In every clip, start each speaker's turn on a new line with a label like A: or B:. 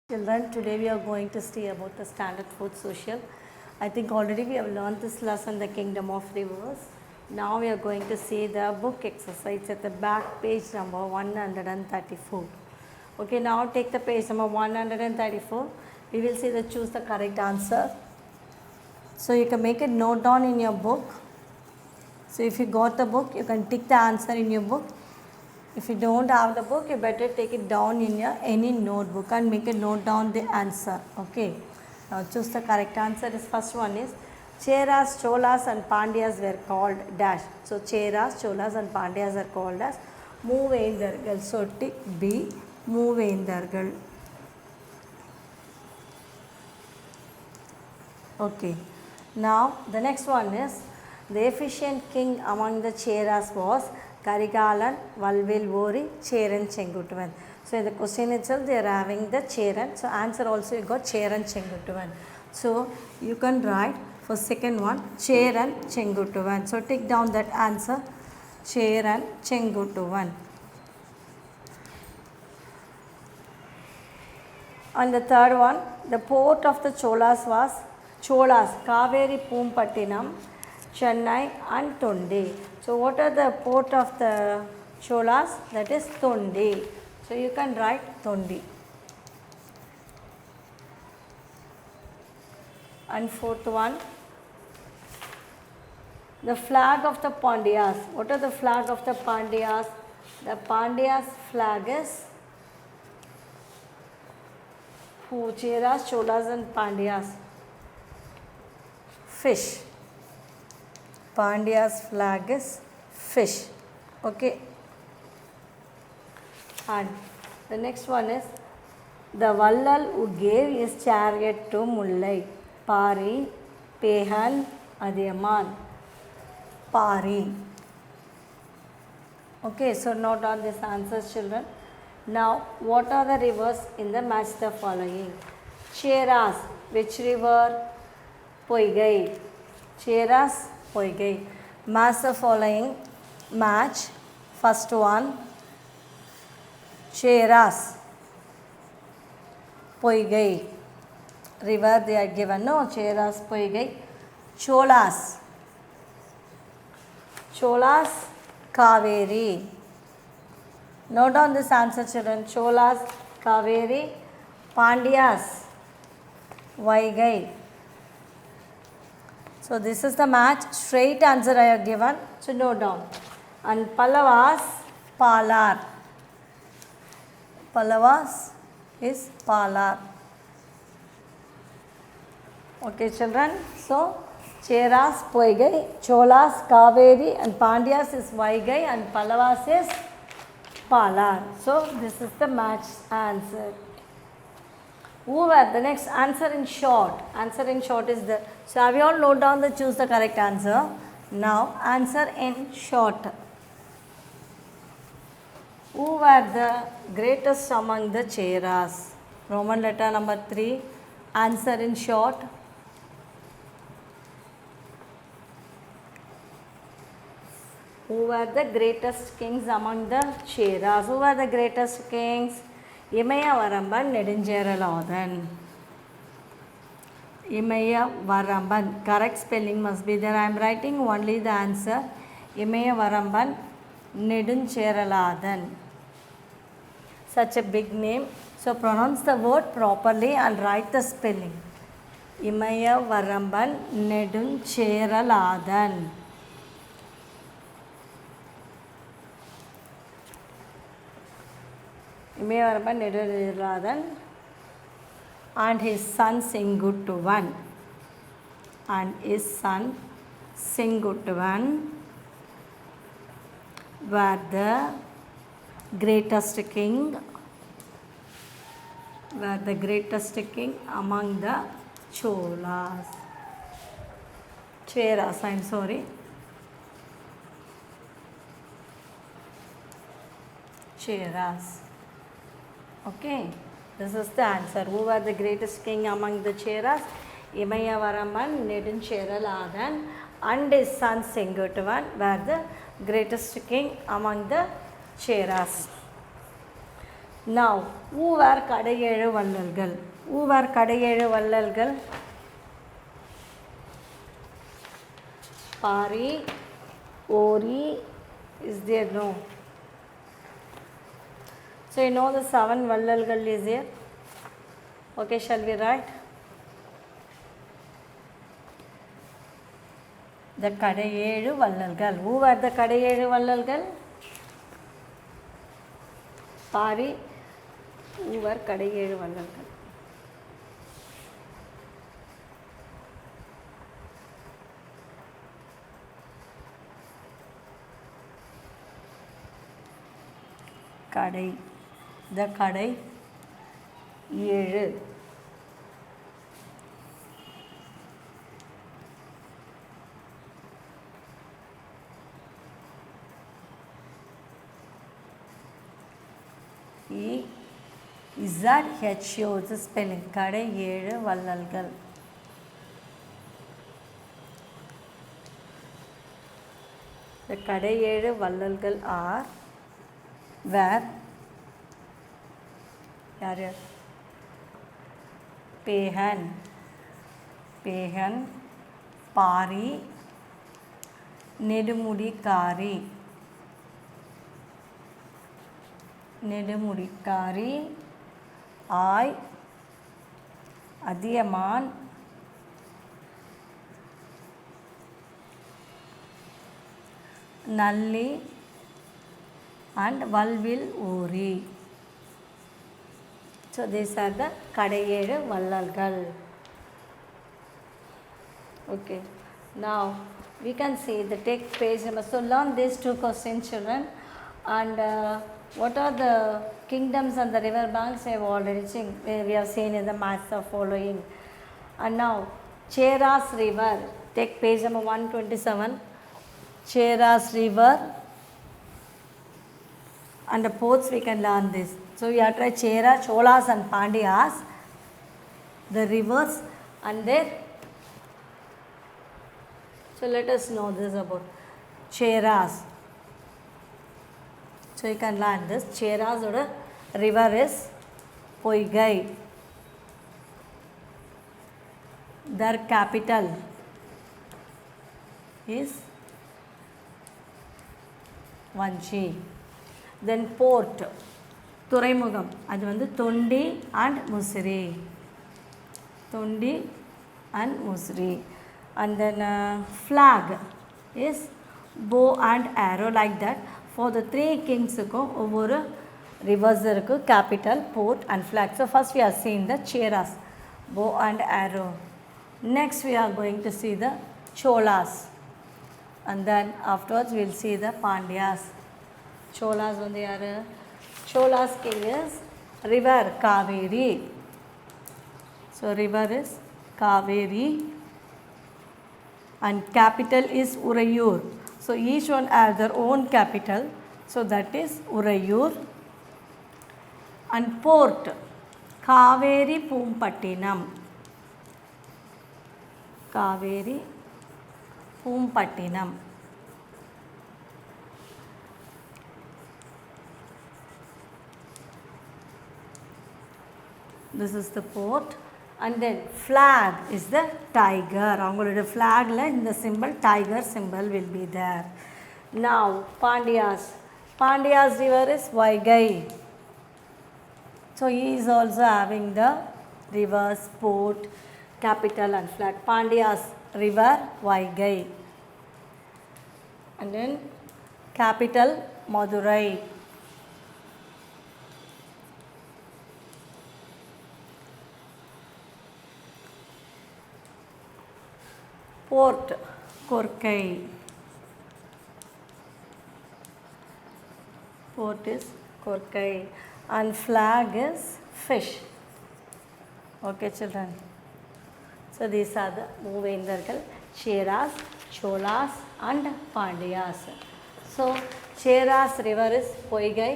A: Children, today we are going to see about the standard fourth social. I think already we have learned this lesson, the kingdom of rivers. Now we are going to see the book exercise at the back page number 134. Okay, now take the page number 134. We will see the choose the correct answer. So you can make a note down in your book. So if you got the book, you can tick the answer in your book. If you don't have the book, you better take it down in your any notebook and make a note down the answer. Okay. Now choose the correct answer. This first one is Cheras, Cholas and Pandyas were called dash. So Cheras, Cholas and Pandyas are called as Movendargal. So tick B, Movendargal. Okay. Now the next one is the efficient king among the Cheras was Karigalan, Valvilvori, Cheran, Chengutuvan. So in the question itself they are having the Cheran. So answer also you got Cheran, Chengutuvan. So you can write for second one Cheran, Chengutuvan. So take down that answer Cheran, Chengutuvan. And the third one, the port of the Cholas was Cholas, Kaveri, Pumpattinam, Chennai and Tondi. So what are the port of the Cholas? That is Tondi. So you can write Tondi. And fourth one, the flag of the Pandyas. What are the flag of the Pandyas? The Pandyas flag is Cheras, Cholas and Pandyas. Fish. Pandya's flag is fish. Okay. And the next one is the Vallal who gave his chariot to Mullai. Pari, Pehan, Adiyaman. Pari. Okay, so note down these answers, children. Now, what are the rivers in the match the following? Cheras, which river? Poigai. Cheras, Poigai. Match the following. Match. First one. Cheras. Poigai. River they are given. No, Cheras, Poigai. Cholas. Cholas, Kaveri. Note down this answer, children. Cholas, Kaveri. Pandyas, Vaigai. So this is the match. Straight answer I have given. So note down. And Pallavas, Palar. Pallavas is Palar. Okay, children. So Cheras, Poigai, Cholas, Kaveri and Pandyas is Vaigai and Pallavas is Palar. So this is the match answer. Who were the next answer in short? Answer in short is the. So have you all note down the choose the correct answer? Now answer in short. Who were the greatest among the Cheras? Roman letter number 3. Answer in short. Who were the greatest kings among the Cheras? Who were the greatest kings? Imayavaramban, Neduncheraladan. Imayavaramban. Correct spelling must be there. I am writing only the answer. Imayavaramban, Neduncheraladan. Such a big name. So pronounce the word properly and write the spelling. Imayavaramban, Neduncheraladan. Imayavaramban Neduncheraladan and his son Senguttuvan. And his son Senguttuvan were the greatest king. Were the greatest king among the Cholas. Cheras, I am sorry. Cheras. Okay, this is the answer. Who were the greatest king among the Cheras? Imayavaramban, Neduncheraladan and his son Senguttuvan were the greatest king among the Cheras. Now, who were கடையேழு வள்ளல்கள்? Who were கடையேழு வள்ளல்கள்? Pari, Ori, is there? No. So you know the 7 vallalgal is here. Okay, shall we write? The kadayelu vallalgal. Who were the kadayelu vallalgal? Pari. Who were kadayelu vallalgal? Kadai. The kadai ஏழு. ZHO is the spelling. கடை ஏழு வள்ளல்கள். The கடை ஏழு வள்ளல்கள் are where யார் யார்? பேகன், பேகன், பாரி, நெடுமுடிக்காரி, நெடுமுடிக்காரி, ஆய், அதியமான், நல்லி and Valvil Uri. So these are the Kadayelu Vallalgal. Okay. Now we can see the text page number. So learn these 2 questions, children. And what are the kingdoms and the river banks? I have already seen. We have seen in the maths of following. And now Cheras River. Take page number 127. Cheras River. And the ports we can learn this. So we have tried Chera, Cholas and Pandyas, the rivers and their. So let us know this about Cheras. So you can learn this. Cheras or river is Poigai. Their capital is Vanchi. Then port, துறைமுகம், அது வந்து Thondi and Musiri, Thondi and Musiri. And then flag is bow and arrow, like that. For the 3 kingsக்கும் ஒவ்வொரு rivers இருக்கு, capital, port and flag. So first we are seeing the Cheras, bow and arrow. Next we are going to see the Cholas, and then afterwards we will see the Pandyas. Cholas வந்து யாரு? Cholas king is river Kaveri. So river is Kaveri and capital is Urayur. So each one has their own capital. So that is Urayur. And port Kaveri Pumpattinam. Kaveri Pumpattinam. This is the port. And then flag is the tiger. அவங்களோட flagல இந்த symbol tiger symbol will be there. Now Pandyas. Pandyas river is Vaigai. So he is also having the rivers, port, capital and flag. Pandyas river Vaigai. And then capital Madurai. Port Korkai. Port is Korkai and flag is fish. Okay children. So these are the Movendargal, Cheras, Cholas and Pandyas. So Cheras river is Poigai,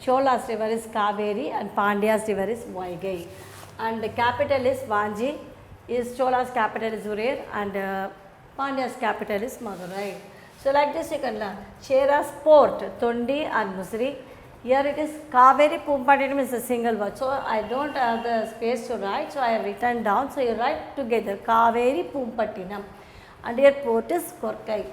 A: Cholas river is Kaveri and Pandyas river is Vaigai. And the capital is Vanji. Is Chola's capital is Urer and Pandya's capital is Madurai. So like this you can learn. Cheras port, Tondi and Musri. Here it is Kaveri Pumpattinam is a single word. So I don't have the space to write. So I have written down. So you write together Kaveri Pumpattinam. And here port is Korkai.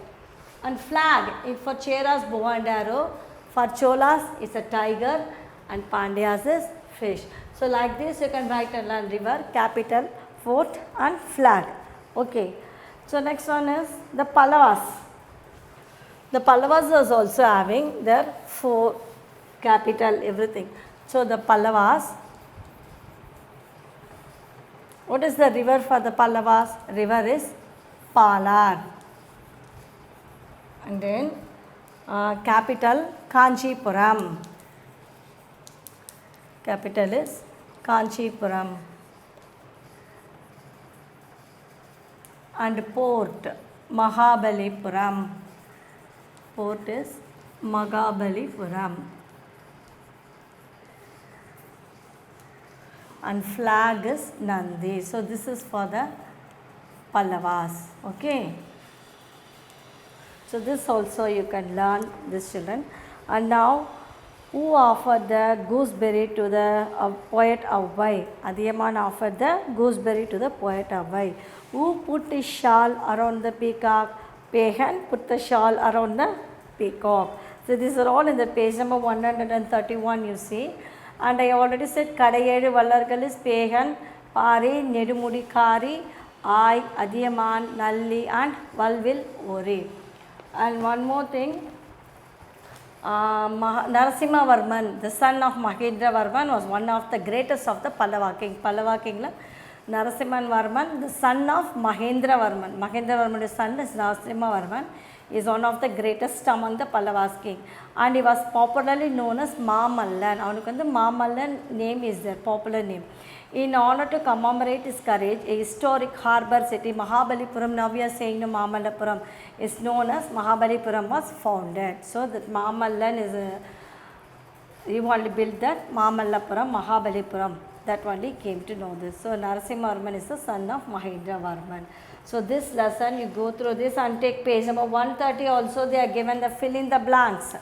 A: And flag, if for Cheras bow and arrow, for Cholas it's a tiger and Pandyas is fish. So like this you can write a land river, capital, fort and flag. Okay. So next one is the Pallavas. The Pallavas is also having their fort, capital, everything. So the Pallavas, what is the river for the Pallavas? River is Palar. And then capital Kanchipuram. Capital is Kanchipuram. And port Mahabalipuram. Port is Mahabalipuram. And flag is Nandi. So this is for the Pallavas. Okay. So this also you can learn, this children. And now, who offered the gooseberry to the poet Avvai? Adhiyaman offered the gooseberry to the poet Avvai. Who put his shawl around the peacock? Pagan put the shawl around the peacock. So these are all in the page number 131 you see. And I already said Kadayelu Vallargal is Pagan, Pari, Nedumudi Kari, I, Adhiyaman, Nalli and Valvil Ori. And one more thing, Narasimha Varman, the son of Mahendra Varman, was one of the greatest of the Pallava king. Pallava king, Narasimha Varman, the son of Mahendra Varman. Mahendra Varman's son is Narasimha Varman, is one of the greatest among the Pallavas king. And he was popularly known as Mamallan. Avanukku Mamallan name is their popular name. In honor to commemorate his courage, a historic harbour city, Mahabalipuram, now we are saying the Mamallapuram, is known as Mahabalipuram was founded. So that Mamallan is he only built that Mamallapuram, Mahabalipuram. That only came to know this. So Narasimha Varman is the son of Mahendra Varman. So this lesson you go through this and take page number 130 also they are given the fill in the blanks.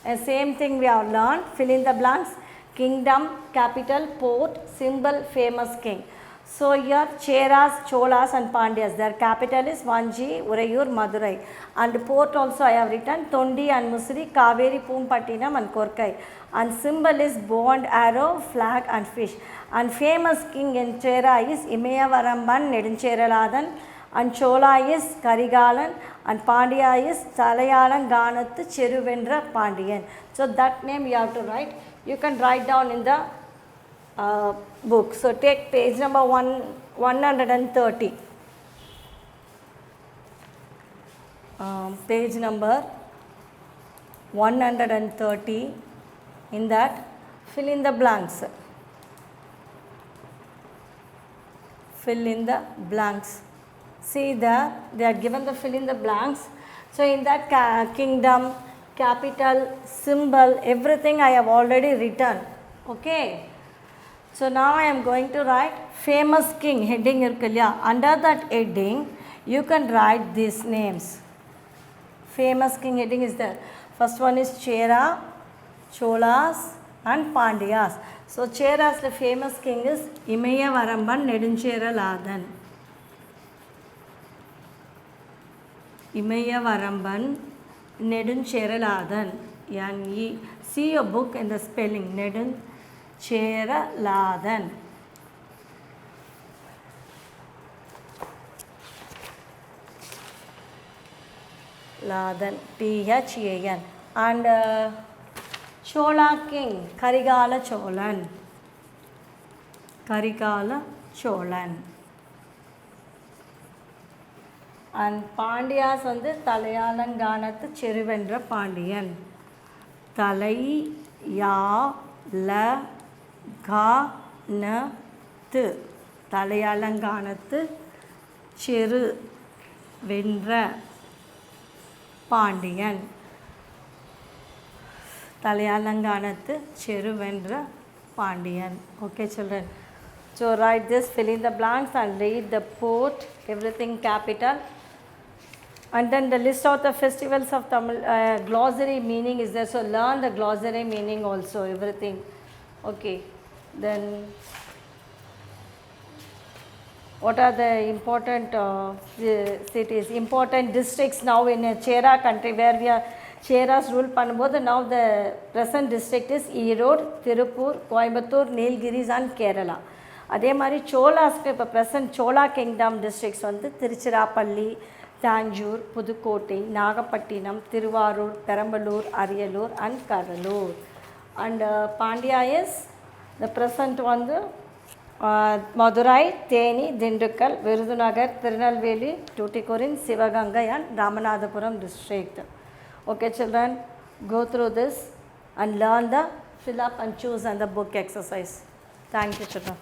A: And same thing we have learned, fill in the blanks. Kingdom, capital, port, symbol, famous king. So here Cheras, Cholas and Pandyas, their capital is Vanchi, Urayur, Madurai. And port also I have written Tondi and Musri, Kaveri, Pumpattinam and Korkai. And symbol is bow and arrow, flag and fish. And famous king in Chera is Imayavaramban, Neduncheraladan. And Chola is Karigalan and Pandya is Salayalan Ganathu Cheruvendra Pandian. So that name you have to write. You can write down in the book. So take page number 130. Page number 130. In that, fill in the blanks. Fill in the blanks. See there, they are given the fill in the blanks. So in that kingdom, capital, symbol, everything I have already written. Okay. So now I am going to write famous king heading irukilla. Under that heading, you can write these names. Famous king heading is there. First one is Chera, Cholas and Pandyas. So Chera's the famous king is Imayavaramban Neduncheraladan. Imayavaramban Neduncheraladan. Yani see your book in the spelling Neduncheraladan. Ladan, T-H-A-N. And Chola king, Karigala Cholan. Karigala Cholan. And Pandyas on the Talayalan Ganathu Cheruvendra Pandian. Talai ya la ga na tu. Talayalan Ganathu Cheruvendra Pandian. Talayalanganathu Cheruvendra Pandian. Okay, children. So write this, fill in the blanks and read the port, everything capital. And then the list of the festivals of Tamil, glossary meaning is there. So learn the glossary meaning also, everything. Okay. Then what are the important cities, important districts now in a Chera country where we are Cheras rule பண்ணும்போது now the present district is Erode, Tirupur, Coimbatore, Nilgiris and Kerala. அதே மாதிரி சோலாஸ்க்கு இப்போ present சோலா kingdom districts வந்து Tiruchirappalli, Tanjore, Pudukkottai, Nagapattinam, Tiruvarur, Perambalur, Ariyalur and Cuddalore. And Pandya is the present வந்து Madurai, Theni, Dindigul, Virudhunagar, Tirunelveli, டூட்டிகோரின், Sivaganga and Ramanathapuram district. Okay children, go through this and learn the fill up and choose and the book exercise. Thank you children.